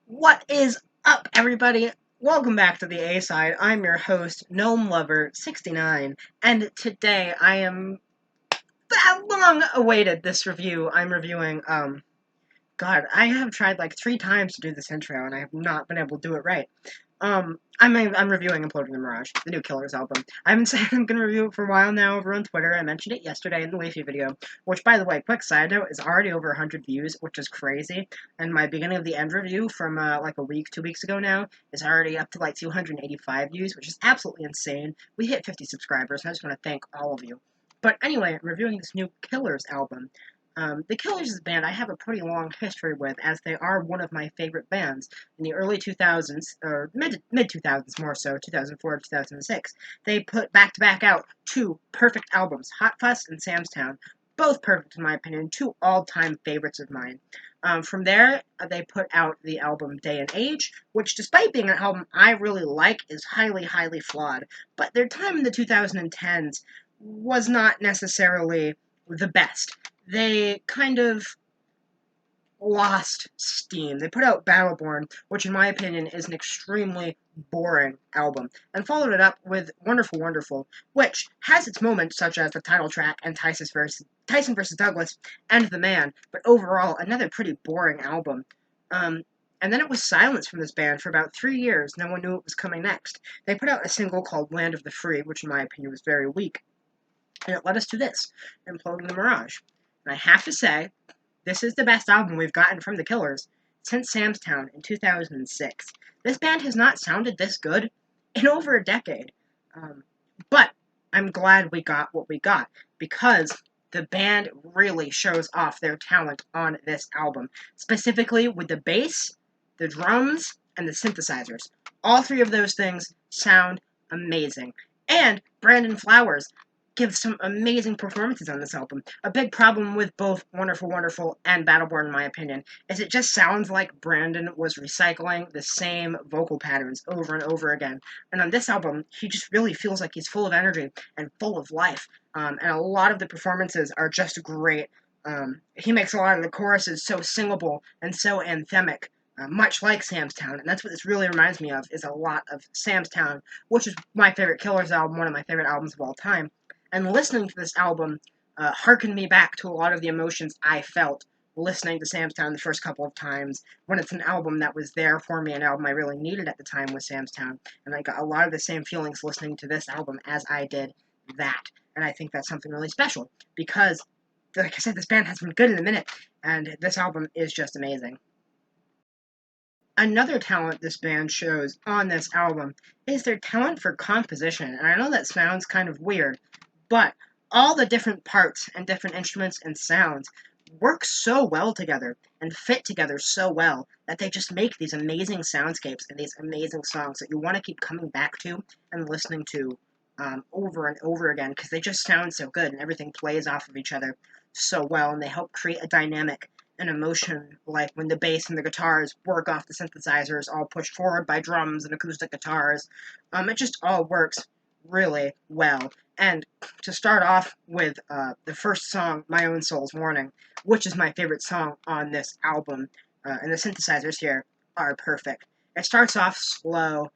What is up, everybody? Welcome back to the A-Side. I'm your host, Gnome Lover 69, and today I am long awaited this review. I'm reviewing, God, I have tried like 3 times to do this intro, and I have not been able to do it right. I'm reviewing Imploding The Mirage, the new Killers album. I've been saying I'm going to review it for a while now over on Twitter. I mentioned it yesterday in the Leafy video, which, by the way, quick side note, is already over 100 views, which is crazy. And my beginning of the end review from, like a week, 2 weeks ago now, is already up to like 285 views, which is absolutely insane. We hit 50 subscribers, and I just want to thank all of you. But anyway, I'm reviewing this new Killers album. The Killers is a band I have a pretty long history with, as they are one of my favorite bands. In the early 2000s, or mid 2000s more so, 2004 to 2006, they put back-to-back out 2 perfect albums, Hot Fuss and Sam's Town. Both perfect in my opinion, 2 all-time favorites of mine. From there, they put out the album Day and Age, which, despite being an album I really like, is highly, highly flawed. But their time in the 2010s was not necessarily the best. They kind of lost steam. They put out Battleborn, which in my opinion is an extremely boring album, and followed it up with Wonderful Wonderful, which has its moments such as the title track and Tyson versus Douglas and The Man, but overall another pretty boring album. And then it was silence from this band for about 3 years. No one knew what was coming next. They put out a single called Land of the Free, which in my opinion was very weak, and it led us to this, Imploding the Mirage. And I have to say, this is the best album we've gotten from the Killers since Sam's Town in 2006. This band has not sounded this good in over a decade. But I'm glad we got what we got, because the band really shows off their talent on this album, specifically with the bass, the drums, and the synthesizers. All 3 of those things sound amazing. And Brandon Flowers gives some amazing performances on this album. A big problem with both Wonderful Wonderful and Battleborn, in my opinion, is it just sounds like Brandon was recycling the same vocal patterns over and over again. And on this album, he just really feels like he's full of energy and full of life. And a lot of the performances are just great. He makes a lot of the choruses so singable and so anthemic. Much like Sam's Town, and that's what this really reminds me of, is a lot of Sam's Town, which is my favorite Killers album, one of my favorite albums of all time. And listening to this album harkened me back to a lot of the emotions I felt listening to Sam's Town the first couple of times, when it's an album that was there for me, an album I really needed at the time with Sam's Town. And I got a lot of the same feelings listening to this album as I did that. And I think that's something really special, because, like I said, this band has been good in a minute, and this album is just amazing. Another talent this band shows on this album is their talent for composition. And I know that sounds kind of weird, but all the different parts and different instruments and sounds work so well together and fit together so well that they just make these amazing soundscapes and these amazing songs that you want to keep coming back to and listening to over and over again, because they just sound so good and everything plays off of each other so well, and they help create a dynamic and emotion, like when the bass and the guitars work off the synthesizers, all pushed forward by drums and acoustic guitars. It just all works really well. And to start off with the first song, My Own Soul's Warning, which is my favorite song on this album, and the synthesizers here are perfect. It starts off slow,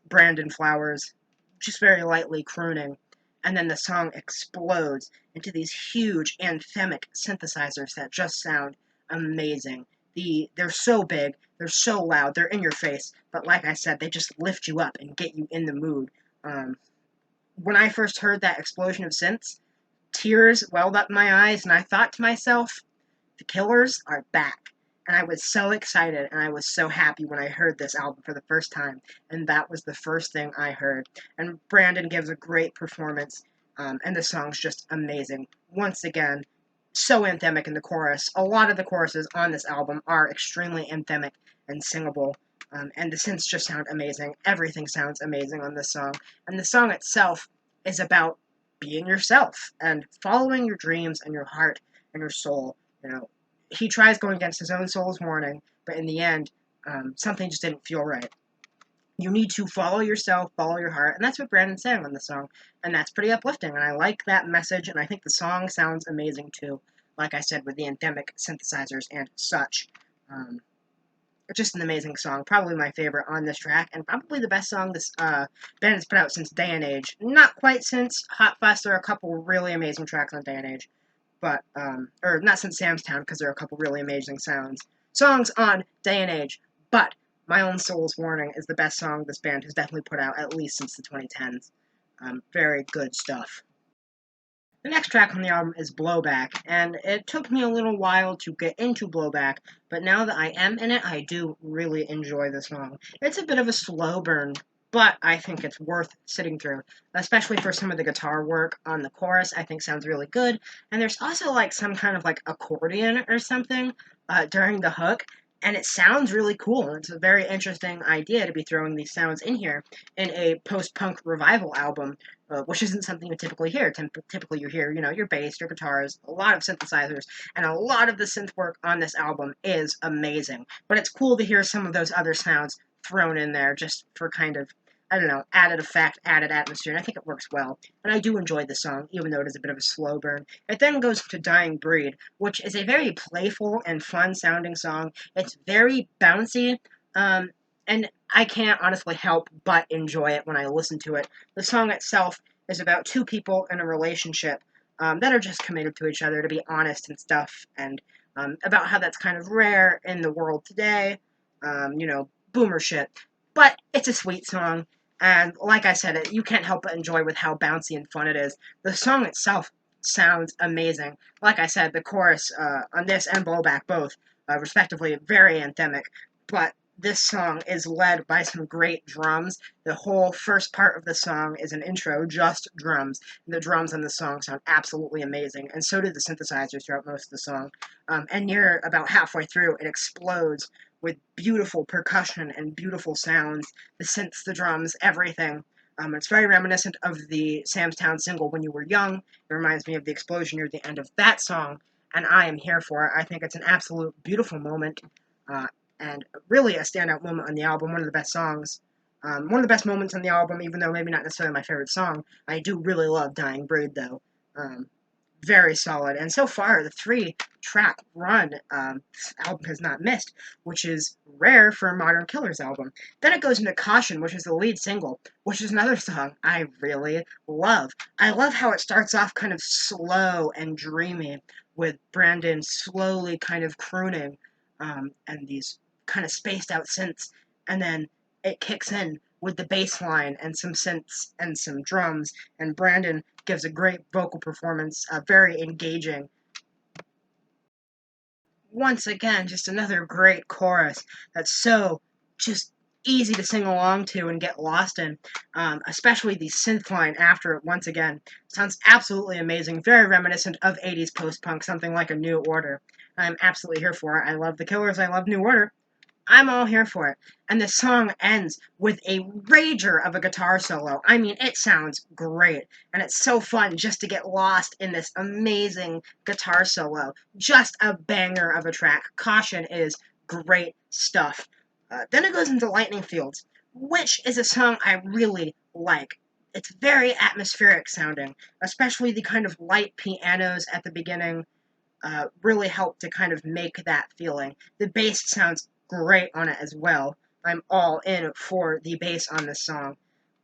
Brandon Flowers just very lightly crooning, and then the song explodes into these huge anthemic synthesizers that just sound amazing. They're so big, they're so loud, they're in your face, but like I said, they just lift you up and get you in the mood. When I first heard that explosion of synths, tears welled up my eyes, and I thought to myself, the Killers are back. And I was so excited and I was so happy when I heard this album for the first time. And that was the first thing I heard. And Brandon gives a great performance, and the song's just amazing. Once again, so anthemic in the chorus. A lot of the choruses on this album are extremely anthemic and singable. And the synths just sound amazing. Everything sounds amazing on this song. And the song itself is about being yourself and following your dreams and your heart and your soul. You know, he tries going against his own soul's warning, but in the end, something just didn't feel right. You need to follow yourself, follow your heart, and that's what Brandon's saying on the song, and that's pretty uplifting, and I like that message, and I think the song sounds amazing too, like I said, with the anthemic synthesizers and such. just an amazing song. Probably my favorite on this track, and probably the best song this band has put out since Day and Age. Not quite since Hot Fuss. There are a couple really amazing tracks on Day and Age, but or not since Sam's Town, because there are a couple really amazing songs on Day and Age. But My Own Soul's Warning is the best song this band has definitely put out, at least since the 2010s. Very good stuff. The next track on the album is Blowback, and it took me a little while to get into Blowback, but now that I am in it, I do really enjoy the song. It's a bit of a slow burn, but I think it's worth sitting through, especially for some of the guitar work on the chorus. I think sounds really good, and there's also like some kind of like accordion or something during the hook, and it sounds really cool. It's a very interesting idea to be throwing these sounds in here in a post-punk revival album, which isn't something you typically hear. Typically you hear, your bass, your guitars, a lot of synthesizers, and a lot of the synth work on this album is amazing. But it's cool to hear some of those other sounds thrown in there just for kind of, I don't know, added effect, added atmosphere, and I think it works well. And I do enjoy the song, even though it is a bit of a slow burn. It then goes to Dying Breed, which is a very playful and fun-sounding song. It's very bouncy, and I can't honestly help but enjoy it when I listen to it. The song itself is about two people in a relationship that are just committed to each other, to be honest and stuff, and about how that's kind of rare in the world today, boomer shit. But it's a sweet song, and like I said, you can't help but enjoy with how bouncy and fun it is. The song itself sounds amazing. Like I said, the chorus on this and Blowback both, respectively, very anthemic, but this song is led by some great drums. The whole first part of the song is an intro, just drums. And the drums on the song sound absolutely amazing, and so do the synthesizers throughout most of the song. And near about halfway through, it explodes with beautiful percussion and beautiful sounds. The synths, the drums, everything. It's very reminiscent of the Sam's Town single, When You Were Young. It reminds me of the explosion near the end of that song, and I am here for it. I think it's an absolute beautiful moment. And really a standout moment on the album, one of the best songs. One of the best moments on the album, even though maybe not necessarily my favorite song. I do really love Dying Breed, though. Very solid. And so far, the 3-track run, this album has not missed, which is rare for a Modern Killers album. Then it goes into Caution, which is the lead single, which is another song I really love. I love how it starts off kind of slow and dreamy, with Brandon slowly kind of crooning, and these kind of spaced out synths, and then it kicks in with the bass line and some synths and some drums, and Brandon gives a great vocal performance, very engaging. Once again, just another great chorus that's so just easy to sing along to and get lost in, especially the synth line after it. Once again, sounds absolutely amazing, very reminiscent of 80s post-punk, something like a New Order. I'm absolutely here for it. I love the Killers, I love New Order. I'm all here for it. And the song ends with a rager of a guitar solo. I mean, it sounds great. And it's so fun just to get lost in this amazing guitar solo. Just a banger of a track. Caution is great stuff. Then it goes into Lightning Fields, which is a song I really like. It's very atmospheric sounding, especially the kind of light pianos at the beginning really help to kind of make that feeling. The bass sounds great on it as well. I'm all in for the bass on this song.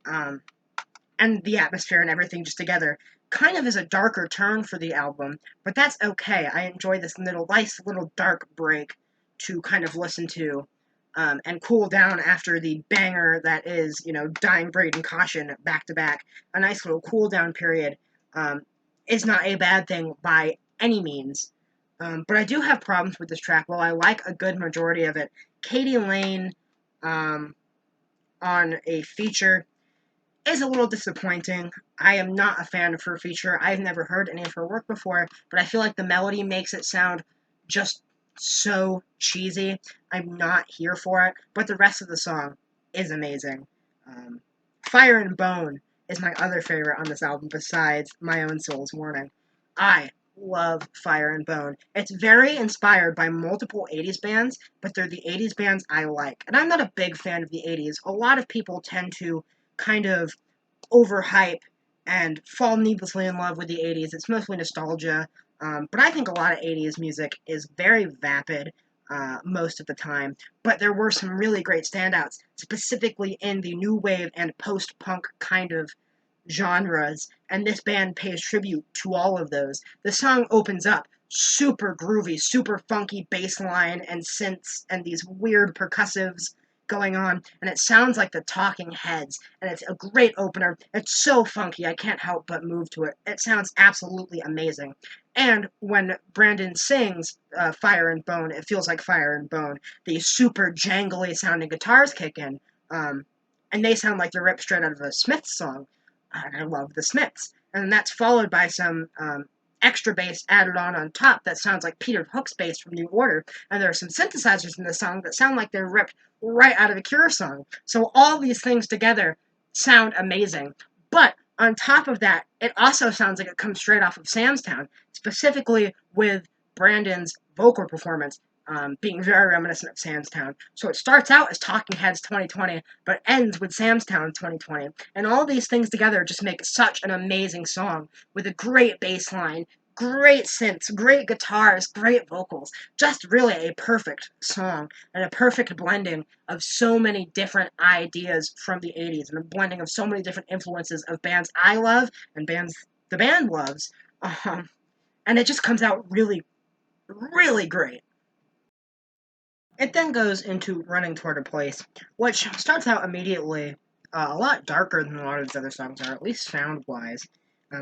And the atmosphere and everything just together kind of is a darker turn for the album, but that's okay. I enjoy this nice little dark break to kind of listen to and cool down after the banger that is, Dying Breed and Caution back to back. A nice little cool down period is not a bad thing by any means. But I do have problems with this track. While I like a good majority of it, Katie Lane on a feature is a little disappointing. I am not a fan of her feature. I've never heard any of her work before, but I feel like the melody makes it sound just so cheesy. I'm not here for it, but the rest of the song is amazing. Fire and Bone is my other favorite on this album besides My Own Soul's Warning. I love Fire and Bone. It's very inspired by multiple 80s bands, but they're the 80s bands I like. And I'm not a big fan of the 80s. A lot of people tend to kind of overhype and fall needlessly in love with the 80s. It's mostly nostalgia, but I think a lot of 80s music is very vapid. most of the time, but there were some really great standouts, specifically in the new wave and post-punk kind of genres, and this band pays tribute to all of those. The song opens up super groovy, super funky bass line and synths and these weird percussives going on, and it sounds like the Talking Heads, and it's a great opener. It's so funky, I can't help but move to it. It sounds absolutely amazing. And when Brandon sings Fire and Bone, it feels like Fire and Bone. These super jangly sounding guitars kick in, and they sound like they're ripped straight out of a Smiths song. And I love the Smiths. And that's followed by some extra bass added on top that sounds like Peter Hook's bass from New Order. And there are some synthesizers in the song that sound like they're ripped right out of a Cure song. So all these things together sound amazing. But on top of that, it also sounds like it comes straight off of Sam's Town, specifically with Brandon's vocal performance being very reminiscent of Sam's Town. So it starts out as Talking Heads 2020, but ends with Sam's Town 2020. And all these things together just make such an amazing song with a great bass line, great synths, great guitars, great vocals. Just really a perfect song and a perfect blending of so many different ideas from the 80s and a blending of so many different influences of bands I love and bands the band loves. And it just comes out really, really great. It then goes into Running Toward a Place, which starts out immediately a lot darker than a lot of its other songs are, at least sound-wise,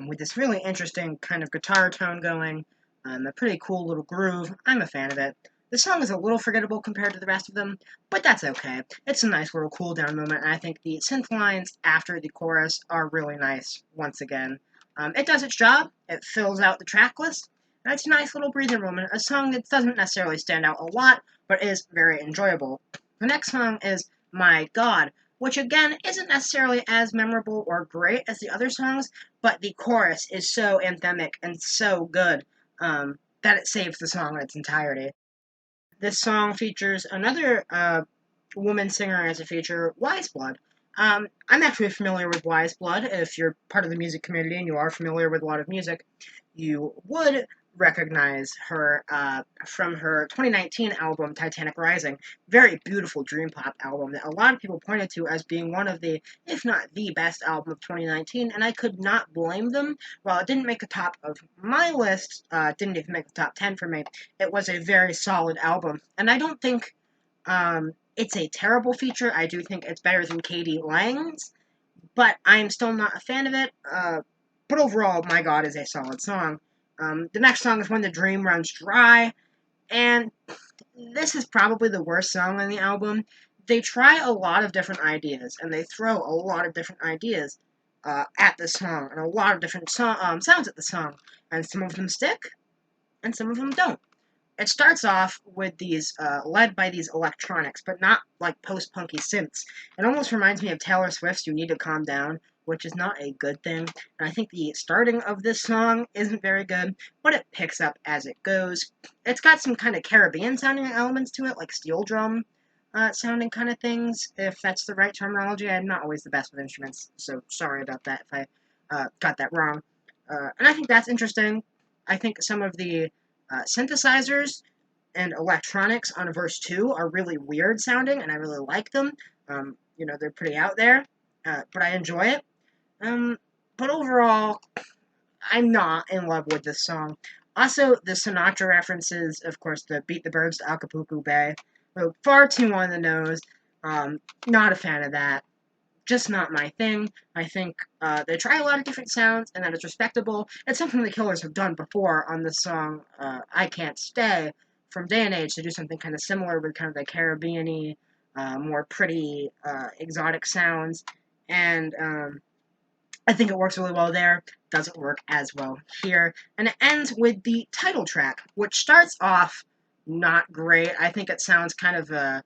with this really interesting kind of guitar tone going, a pretty cool little groove. I'm a fan of it. The song is a little forgettable compared to the rest of them, but that's okay. It's a nice little cool-down moment, and I think the synth lines after the chorus are really nice, once again. It does its job. It fills out the track list, and it's a nice little breather moment, a song that doesn't necessarily stand out a lot, but is very enjoyable. The next song is My God, which again isn't necessarily as memorable or great as the other songs, but the chorus is so anthemic and so good that it saves the song in its entirety. This song features another woman singer as a feature, Wiseblood. I'm actually familiar with Wiseblood. If you're part of the music community and you are familiar with a lot of music, you would recognize her from her 2019 album Titanic Rising. Very beautiful dream pop album that a lot of people pointed to as being one of the, if not the best album of 2019, and I could not blame them. While it didn't make the top of my list, didn't even make the top 10 for me, it was a very solid album, and I don't think it's a terrible feature. I do think it's better than Katie Lang's, but I'm still not a fan of it. But overall, My God is a solid song. The next song is When the Dream Runs Dry, and this is probably the worst song on the album. They try a lot of different ideas, and they throw a lot of different ideas at the song, and a lot of different sounds at the song, and some of them stick, and some of them don't. It starts off with these, led by these electronics, but not like post-punky synths. It almost reminds me of Taylor Swift's You Need to Calm Down, which is not a good thing. And I think the starting of this song isn't very good, but it picks up as it goes. It's got some kind of Caribbean-sounding elements to it, like steel drum sounding kind of things, if that's the right terminology. I'm not always the best with instruments, so sorry about that if I got that wrong. And I think that's interesting. I think some of the synthesizers and electronics on verse 2 are really weird sounding, and I really like them. They're pretty out there, but I enjoy it. But overall, I'm not in love with this song. Also, the Sinatra references, of course, the Beat the Birds to Acapulco Bay, were far too on the nose. Not a fan of that. Just not my thing. I think they try a lot of different sounds, and that is respectable. It's something the Killers have done before on the song I Can't Stay from Day and Age, to do something kind of similar with kind of the Caribbean-y, more pretty, exotic sounds. And I think it works really well there. Doesn't work as well here. And it ends with the title track, which starts off not great. I think it sounds kind of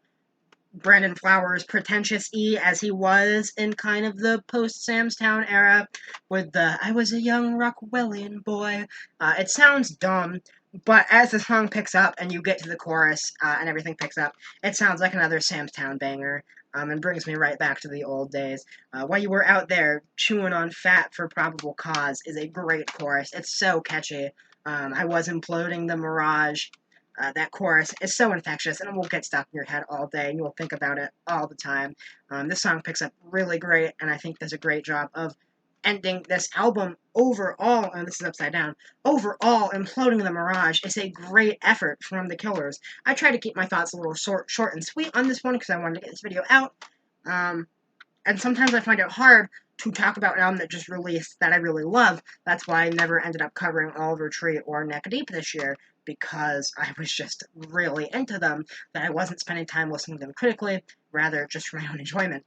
Brandon Flowers pretentious-y as he was in kind of the post-Sam's Town era with the I was a young Rockwellian boy. It sounds dumb, but as the song picks up and you get to the chorus and everything picks up, it sounds like another Sam's Town banger. And brings me right back to the old days. While you were out there chewing on fat for probable cause is a great chorus. It's so catchy. I was imploding the Mirage. That chorus is so infectious, and it will get stuck in your head all day. You will think about it all the time. This song picks up really great, and I think does a great job of ending this album overall. And this is upside down. Overall, Imploding the Mirage is a great effort from the Killers. I try to keep my thoughts a little short and sweet on this one because I wanted to get this video out. And sometimes I find it hard to talk about an album that just released that I really love. That's why I never ended up covering Oliver Tree or Neck Deep this year, because I was just really into them, that I wasn't spending time listening to them critically, rather just for my own enjoyment.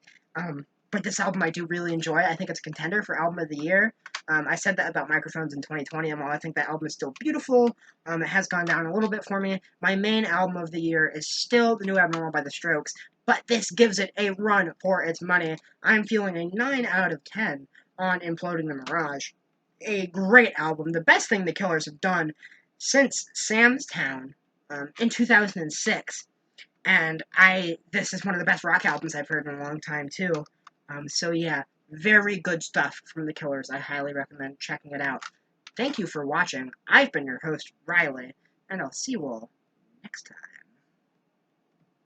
But this album I do really enjoy. I think it's a contender for Album of the Year. I said that about Microphones in 2020, and while I think that album is still beautiful, it has gone down a little bit for me. My main album of the year is still The New Abnormal by The Strokes, but this gives it a run for its money. I'm feeling a 9 out of 10 on Imploding the Mirage. A great album, the best thing the Killers have done since Sam's Town in 2006. And this is one of the best rock albums I've heard in a long time, too. So yeah, very good stuff from the Killers. I highly recommend checking it out. Thank you for watching. I've been your host, Riley, and I'll see you all next time.